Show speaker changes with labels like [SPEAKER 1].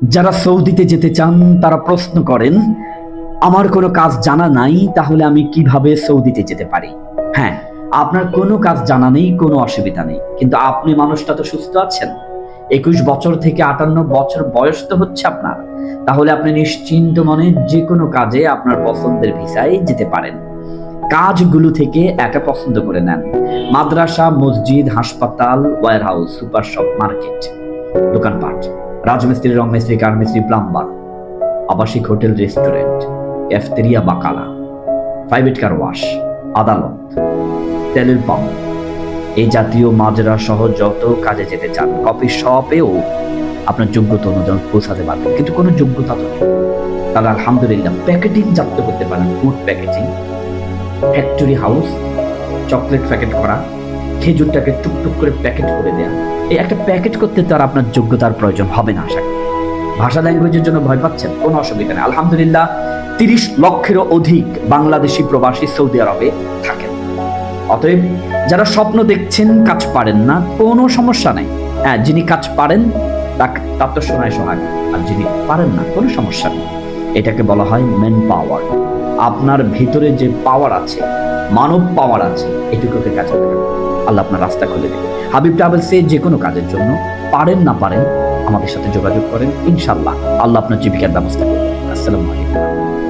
[SPEAKER 1] যারা সৌদিতে যেতে চান তারা প্রশ্ন করেন, আমার কোনো কাজ জানা নাই, তাহলে আমি কিভাবে সৌদিতে যেতে পারি? হ্যাঁ, আপনার কোনো কাজ জানা নেই, কোনো অসুবিধা নেই, কিন্তু আপনি মানুষটা তো সুস্থ আছেন। 21 বছর থেকে 58 বছর বয়স তো হচ্ছে আপনার। তাহলে আপনি নিশ্চিন্ত মনে যে কোনো কাজে আপনার পছন্দের ভিসায় যেতে পারেন। কাজগুলো থেকে একটা পছন্দ করে নেন। মাদ্রাসা, মসজিদ, হাসপাতাল, warehouse, super shop, market, দোকানপাট, রাজমিস্ত্রি, রং মিস্ত্রি, কাঠ মিস্ত্রি, প্লাম্বার, আবাসিক, হোটেল, রেস্টুরেন্ট, ক্যাফেটেরিয়া, বাকালা, প্রাইভেট কার ওয়াশ, আদালত, তেলের পাম্প, এই জাতীয় মাজরা সহ যত কাজে যেতে চান, কফি শপেও আপনার যোগ্যতা অনুযায়ী পৌঁছাতে পারবেন। কিন্তু কোনো যোগ্যতা তো নেই, তাহলে আলহামদুলিল্লাহ প্যাকেটিং জানতে করতে পারেন। Food packaging, factory house, chocolate packet করা, খেজুরটাকে টুকটুক করে প্যাকেট করে দেয়া, এই একটা প্যাকেট করতে তো আর আপনার যোগ্যতার প্রয়োজন হবে না। আশা করি ভাষা ল্যাঙ্গুয়েজের জন্য ভয় পাচ্ছেন, কোনো অসুবিধা নেই। আলহামদুলিল্লাহ 30 লক্ষেরও অধিক বাংলাদেশি প্রবাসী সৌদি আরবে থাকেন। অতএব যারা স্বপ্ন দেখছেন, কাজ পারেন না, কোনো সমস্যা নেই। হ্যাঁ, যিনি কাজ পারেন তার তো সোনায় সোহাগ, আর যিনি পারেন না কোনো সমস্যা নেই। এটাকে বলা হয় ম্যান পাওয়ার। আপনার ভিতরে যে পাওয়ার আছে, মানব পাওয়ার আছে, এটুকুকে কাজে লাগান। আল্লাহ আপনার রাস্তা খুলে দেবে। হাবিব ট্রাভেলসে যে কোনো কাজের জন্য পারেন না পারেন আমাদের সাথে যোগাযোগ করেন, ইনশাল্লাহ আল্লাহ আপনার জীবিকার ব্যবস্থা করবেন। আসসালামু আলাইকুম।